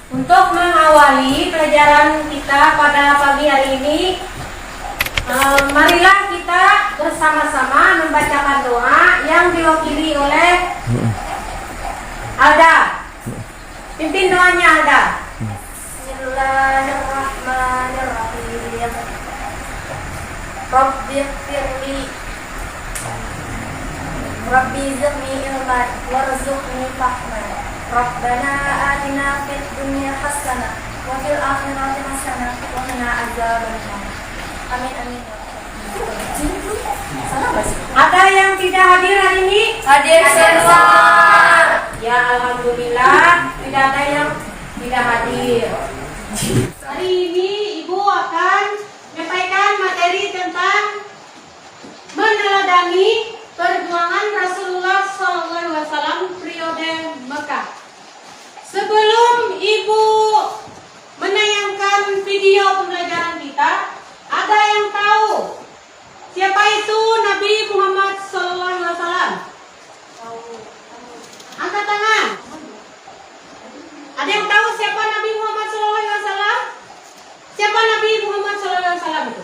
Untuk mengawali pelajaran kita pada pagi hari ini, marilah kita bersama-sama membacakan doa yang diwakili oleh Alda. Pimpin doanya Alda. Bismillahirrahmanirrahim. Rabbi zidni ilman warzuqni fahman. Rabbana atina fid dunya hasanah wa fil akhirati hasanah wa qina adzabannar. Amin amin. Ada yang tidak hadir hari ini? Hadir semua. Ya alhamdulillah, tidak ada yang tidak hadir. Hari ini Ibu akan menyampaikan materi tentang meneladani perjuangan Rasulullah SAW periode Mekah. Sebelum Ibu menayangkan video pembelajaran kita, ada yang tahu siapa itu Nabi Muhammad SAW? Angkat tangan. Ada yang tahu siapa Nabi Muhammad SAW? Siapa Nabi Muhammad SAW itu?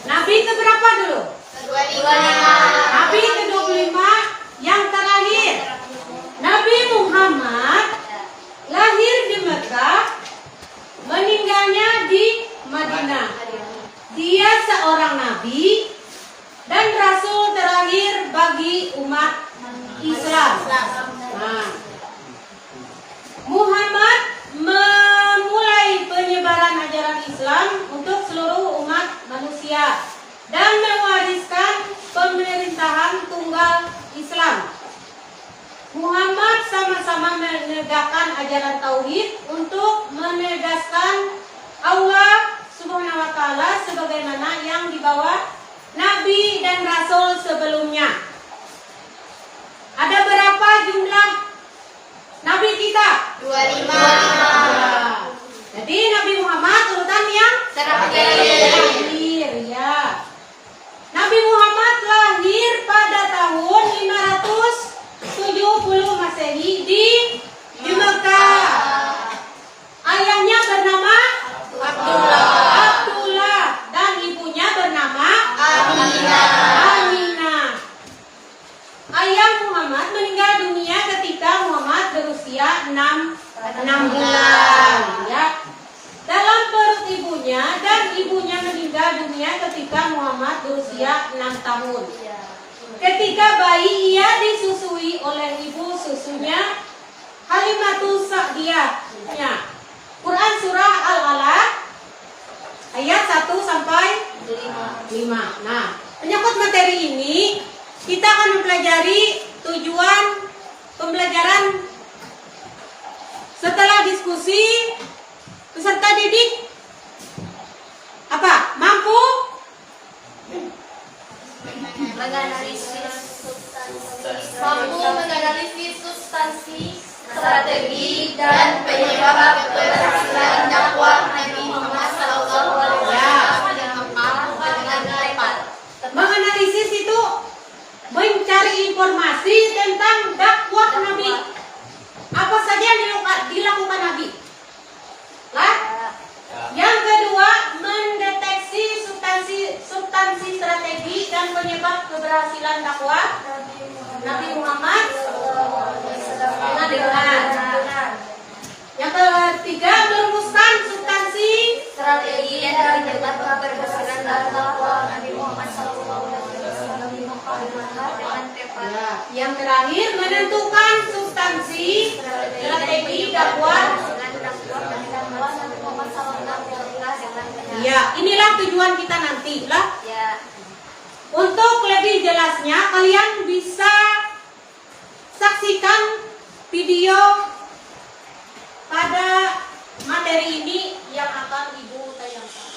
Nabi keberapa dulu? Nabi ke-25 yang terakhir. Nabi Muhammad lahir di Mekah, meninggalnya di Madinah. Dia seorang nabi dan rasul terakhir bagi umat Islam. Nah, Muhammad memulai penyebaran ajaran Islam untuk seluruh umat manusia dan mewariskan pemerintahan tunggal Islam. Muhammad sama-sama menegakkan ajaran tauhid untuk menegaskan Allah Subhanahu wa taala sebagaimana yang dibawa nabi dan rasul sebelumnya. Ada berapa jumlah nabi kita? 25. Jadi Nabi Muhammad urutan yang terakhir ya. Nabi Muhammad lahir pada tahun 570 Masehi di Mekah. Ayahnya bernama Abdullah dan ibunya bernama Aminah. Ayah Muhammad meninggal dunia ketika Muhammad berusia 6 bulan ya. Dalam perut ibunya, dan ibunya meninggal dunia ketika Muhammad berusia 6 tahun. Ketika bayi ia disusui oleh ibu susunya Halimatus Sa'diyah. Quran surah Al-Alaq ayat 1 sampai 5. Nah, penyangkut materi ini kita akan mempelajari tujuan pembelajaran. Setelah diskusi, peserta didik apa? Mampu menganalisis substansi, strategi, dan penyebab keberhasilan dakwah Nabi Muhammad SAW dengan tepat. menganalisis itu mencari informasi tentang dakwah Nabi. Apa saja yang dilakukan Nabi? Lah? Yang kedua, mendeteksi substansi strategi dan penyebab keberhasilan dakwah Nabi Muhammad dengan. Yang ketiga, merumuskan substansi Strategi dan penyebab keberhasilan dakwah Nabi Muhammad SAW dengan tepat. ya. Yang terakhir, menentukan substansi strategi dakwah. Ya, inilah tujuan kita nanti lah. Ya. Untuk lebih jelasnya, kalian bisa saksikan video pada materi ini yang akan Ibu tayangkan.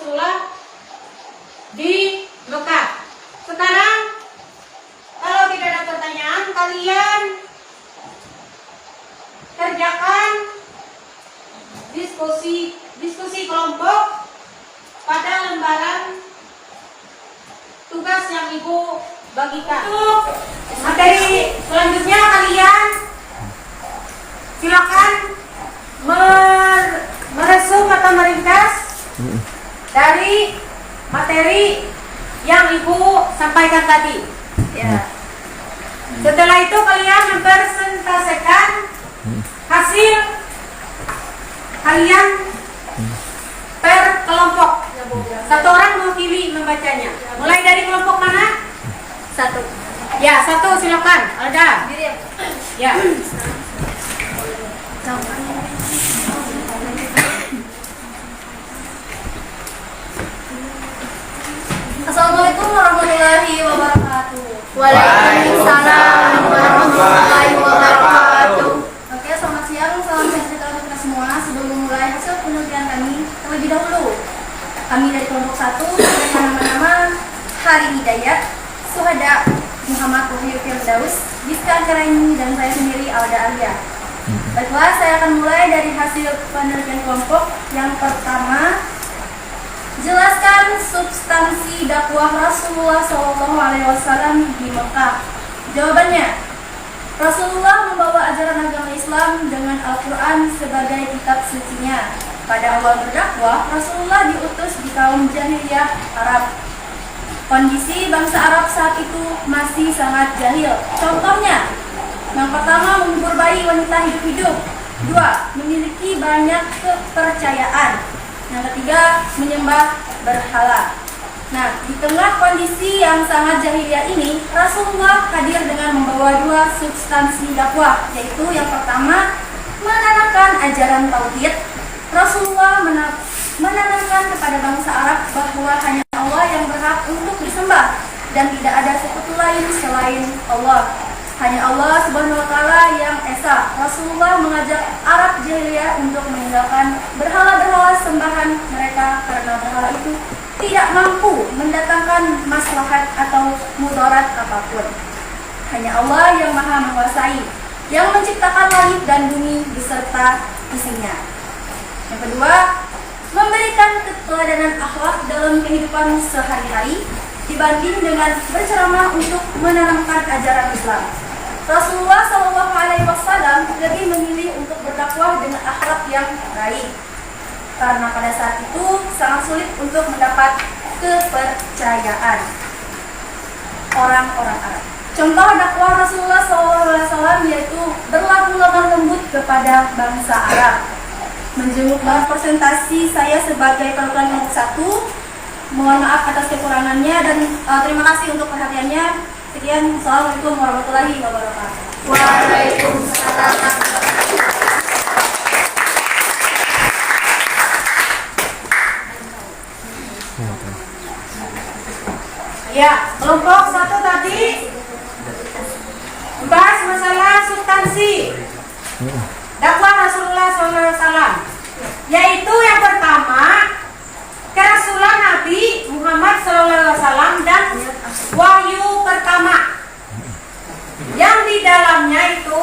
Setelah di Mekah. Sekarang kalau tidak ada pertanyaan, kalian kerjakan diskusi diskusi kelompok pada lembaran tugas yang Ibu bagikan. Untuk materi selanjutnya kalian silakan meresum atau meringkas dari materi yang Ibu sampaikan tadi. Ya. Setelah itu kalian mempresentasikan hasil kalian per kelompok. Satu orang mewakili membacanya. Mulai dari kelompok mana? Satu. Ya, satu silakan. Alda. Ya. Assalamualaikum warahmatullahi wabarakatuh. Waalaikumsalam warahmatullahi wabarakatuh. Oke, selamat siang, salam sejahtera untuk kita semua. Sebelum memulai hasil penelitian kami, terlebih dahulu kami dari kelompok 1 dengan nama-nama Hari Hidayat, Suhada Muhammad Wahyu Firdaus, Giska Angkaraini, dan saya sendiri Alda Alia. Baiklah, saya akan mulai dari hasil penelitian kelompok. Yang pertama, jelaskan substansi dakwah Rasulullah SAW di Mekah. Jawabannya, Rasulullah membawa ajaran agama Islam dengan Al-Quran sebagai kitab sucinya. Pada awal berdakwah, Rasulullah diutus di kaum jahiliyah Arab. Kondisi bangsa Arab saat itu masih sangat jahil. Contohnya, yang pertama, mengubur bayi wanita hidup-hidup. 2. Memiliki banyak kepercayaan. Yang ketiga, menyembah berhala. Nah, di tengah kondisi yang sangat jahiliyah ini, Rasulullah hadir dengan membawa 2 substansi dakwah, yaitu yang pertama, menanamkan ajaran tauhid. Rasulullah menanamkan kepada bangsa Arab bahwa hanya Allah yang berhak untuk disembah dan tidak ada sekutu lain selain Allah. Hanya Allah Subhanahu wa Ta'ala yang esa. Rasulullah mengajak Arab jahiliyah untuk meninggalkan berhala-berhala sembahan mereka karena berhala itu tidak mampu mendatangkan maslahat atau mudarat apapun. Hanya Allah yang Maha menguasai, yang menciptakan langit dan bumi beserta isinya. Yang kedua, memberikan keteladanan akhlak dalam kehidupan sehari-hari dibanding dengan berceramah untuk menanamkan ajaran Islam. Rasulullah SAW lebih memilih untuk berdakwah dengan akhlak yang baik, karena pada saat itu sangat sulit untuk mendapat kepercayaan orang-orang Arab. Contoh dakwah Rasulullah SAW yaitu berlaku lemah lembut kepada bangsa Arab. Menjenguk dalam presentasi saya sebagai perwakilan kelompok 1. Mohon maaf atas kekurangannya dan terima kasih untuk perhatiannya. Sekian, Assalamualaikum warahmatullahi wabarakatuh. Waalaikumsalam. Ya, kelompok 1 tadi membahas masalah substansi dakwah Rasulullah SAW, yaitu yang pertama, kerasulan Nabi Muhammad SAW dan wahyu pertama, yang di dalamnya itu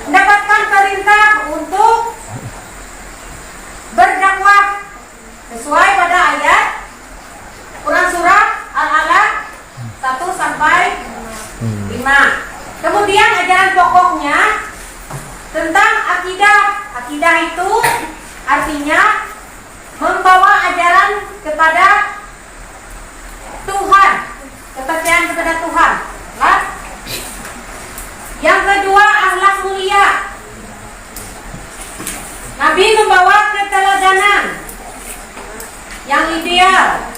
mendapatkan perintah untuk berdakwah sesuai pada ayat Quran Surah Al-Alaq 1 sampai 5. Kemudian ajaran pokoknya tentang akidah. Akidah itu artinya membawa ajaran kepada Tuhan, kepercayaan kepada Tuhan. Nah, yang kedua, akhlak mulia. Nabi membawa keteladanan yang ideal,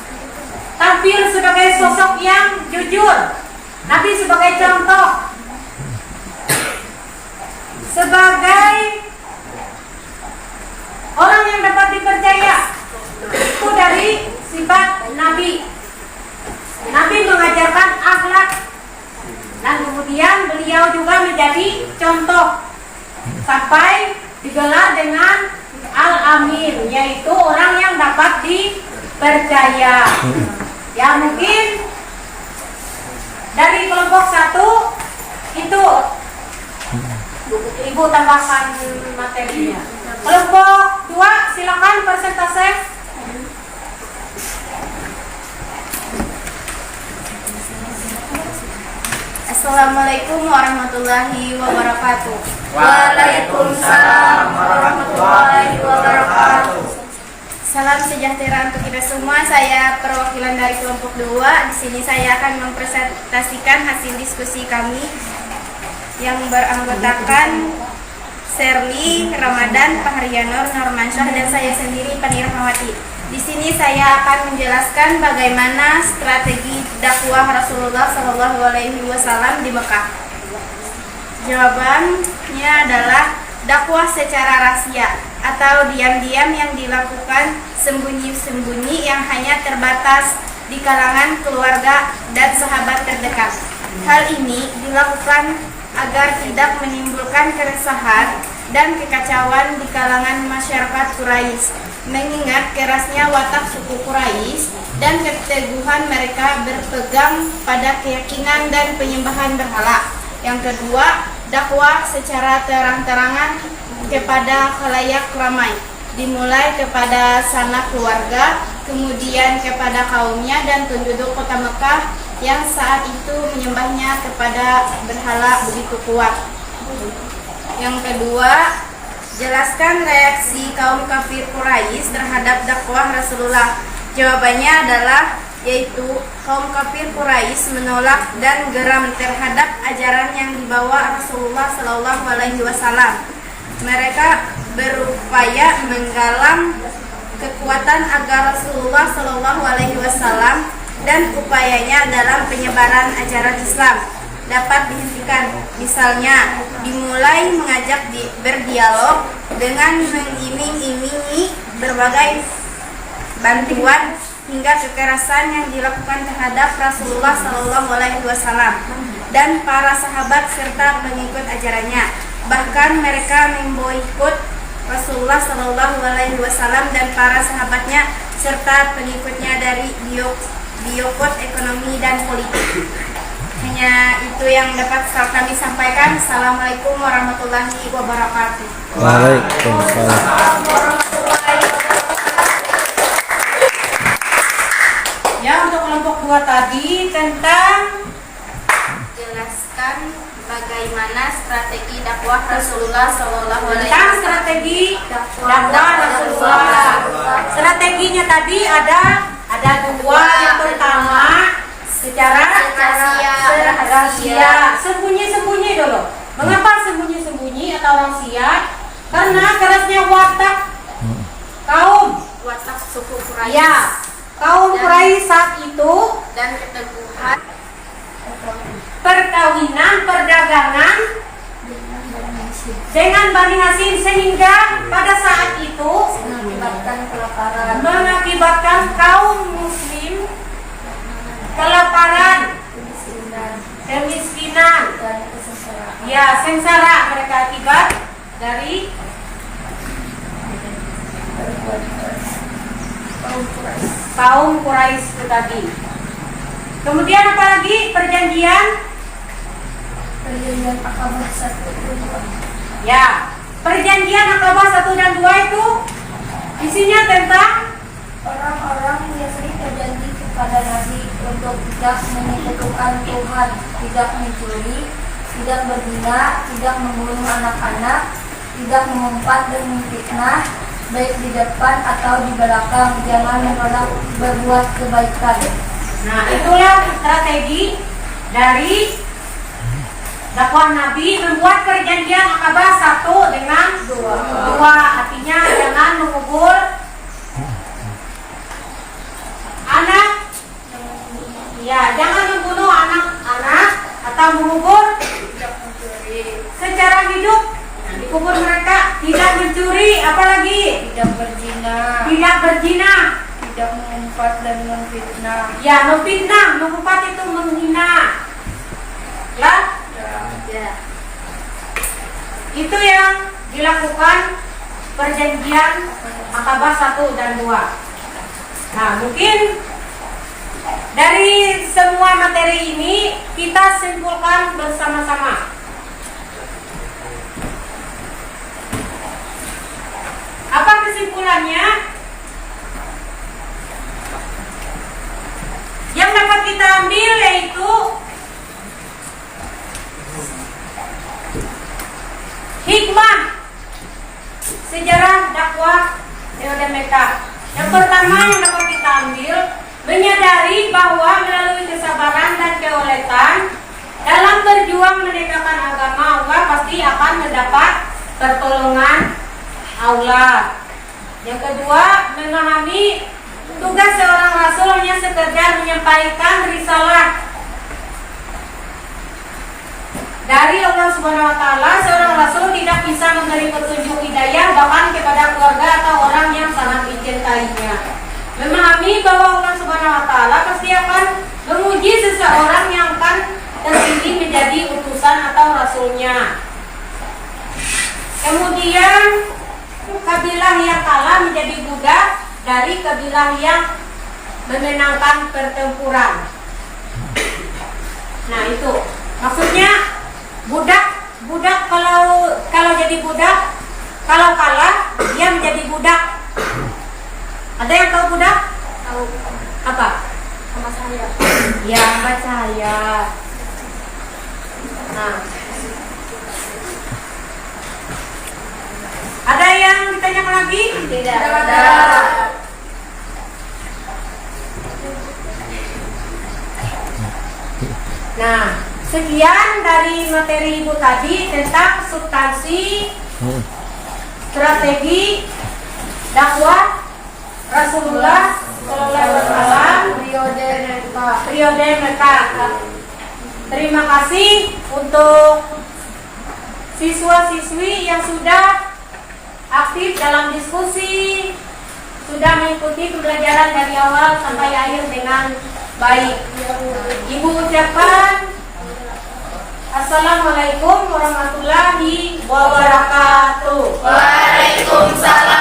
tampil sebagai sosok yang jujur. Nabi sebagai contoh, sebagai orang yang dapat dipercaya. Itu dari sifat Nabi. Nabi mengajarkan akhlak, dan kemudian beliau juga menjadi contoh sampai digelar dengan Al-Amin, yaitu orang yang dapat dipercaya. Ya, mungkin dari kelompok 1 itu Ibu tambahkan materinya. Kelompok 2 silakan persentase. Assalamualaikum warahmatullahi wabarakatuh. Waalaikumsalam warahmatullahi wabarakatuh. Salam sejahtera untuk kita semua. Saya perwakilan dari kelompok 2. Di sini saya akan mempresentasikan hasil diskusi kami yang beranggotakan Sherly, Ramadan, Fahrianur, Normansyah, dan saya sendiri Pani Rahmawati. Di sini saya akan menjelaskan bagaimana strategi dakwah Rasulullah SAW di Mekah. Jawabannya adalah dakwah secara rahasia atau diam-diam yang dilakukan sembunyi-sembunyi yang hanya terbatas di kalangan keluarga dan sahabat terdekat. Hal ini dilakukan agar tidak menimbulkan keresahan dan kekacauan di kalangan masyarakat Quraisy, mengingat kerasnya watak suku Quraisy dan keteguhan mereka berpegang pada keyakinan dan penyembahan berhala. Yang kedua, dakwah secara terang-terangan kepada khalayak ramai, dimulai kepada sanak keluarga, kemudian kepada kaumnya dan penduduk kota Mekah yang saat itu menyembahnya kepada berhala begitu kuat. Yang kedua, jelaskan reaksi kaum kafir Quraisy terhadap dakwah Rasulullah. Jawabannya adalah yaitu kaum kafir Quraisy menolak dan geram terhadap ajaran yang dibawa Rasulullah SAW. Mereka berupaya menggalang kekuatan agar Rasulullah SAW dan upayanya dalam penyebaran ajaran Islam dapat dihentikan. Misalnya, dimulai mengajak berdialog dengan mengiming-imingi berbagai bantuan hingga kekerasan yang dilakukan terhadap Rasulullah SAW dan para sahabat serta pengikut ajarannya. Bahkan mereka memboikot Rasulullah SAW dan para sahabatnya serta pengikutnya dari boikot ekonomi dan politik. Hanya itu yang dapat kami sampaikan. Assalamualaikum warahmatullahi wabarakatuh. Waalaikumsalam. Ya, untuk kelompok 2 tadi tentang Jelaskan bagaimana strategi dakwah Rasulullah SAW. tentang strategi dakwah Rasulullah. Strateginya tadi ada 2. Yang pertama secara rahasia, sembunyi-sembunyi dulu. Mengapa sembunyi-sembunyi atau rahasia? Karena kerasnya watak kaum suku Quraisy ya kaum Quraisy saat itu dan keteguhan perkawinan, perdagangan dengan Bani Hashim, sehingga pada saat itu mengakibatkan kaum muslim kelaparan, kemiskinan, ya sengsara mereka akibat dari kaum Quraisy itu tadi. Kemudian apalagi perjanjian Aqabah 1 dan 2. ya, perjanjian Aqabah 1 dan 2 itu isinya tentang Orang-orang Yasrib berjanji kepada Nabi untuk tidak menyekutukan Tuhan, tidak mencuri, tidak berzina, tidak membunuh anak-anak, tidak mengumpat dan memfitnah, baik di depan atau di belakang, jangan menolak berbuat kebaikan. Nah, itulah strategi dari dakwah Nabi membuat perjanjian Aqabah 1 dengan 2. Artinya jangan mengubur anak, ya jangan membunuh anak-anak atau mengubur secara hidup, dikubur mereka, tidak mencuri, apalagi Tidak berzina, tidak mengumpat dan memfitnah. ya memfitnah, mengumpat itu menghina, ya. Itu yang dilakukan perjanjian Aqabah 1 dan 2. Nah, mungkin dari semua materi ini kita simpulkan bersama-sama. kesimpulannya? Yang dapat kita ambil yaitu hikmah sejarah dakwah LDMK. Yang pertama yang dapat kita ambil, menyadari bahwa melalui kesabaran dan keuletan dalam berjuang menegakkan agama Allah pasti akan mendapat pertolongan Allah. Yang kedua, memahami tugas seorang rasul hanya sekedar menyampaikan risalah dari Allah Subhanahu wa taala. Seorang rasul tidak bisa memberi petunjuk hidayah bahkan kepada keluarga atau orang yang sangat dicintainya. Memahami bahwa Allah Subhanahu wa taala pasti akan menguji seseorang yang akan terpilih menjadi utusan atau rasulnya. Kemudian kabilah yang kalah menjadi budak dari kabilah yang memenangkan pertempuran. Nah itu maksudnya budak kalau jadi budak, kalau kalah dia menjadi budak. Ada yang tahu budak? Tahu. Apa? Sama saya. Ya, baca ya. Nah, ada yang ditanyakan lagi? Tidak ada. Nah, sekian dari materi Ibu tadi tentang substansi strategi dakwah Rasulullah Sallallahu Alaihi Wasallam periode Mekah. Terima kasih untuk siswa-siswi yang sudah aktif dalam diskusi, sudah mengikuti pembelajaran dari awal sampai akhir dengan baik. Ibu ucapkan Assalamualaikum warahmatullahi wabarakatuh. Waalaikumsalam.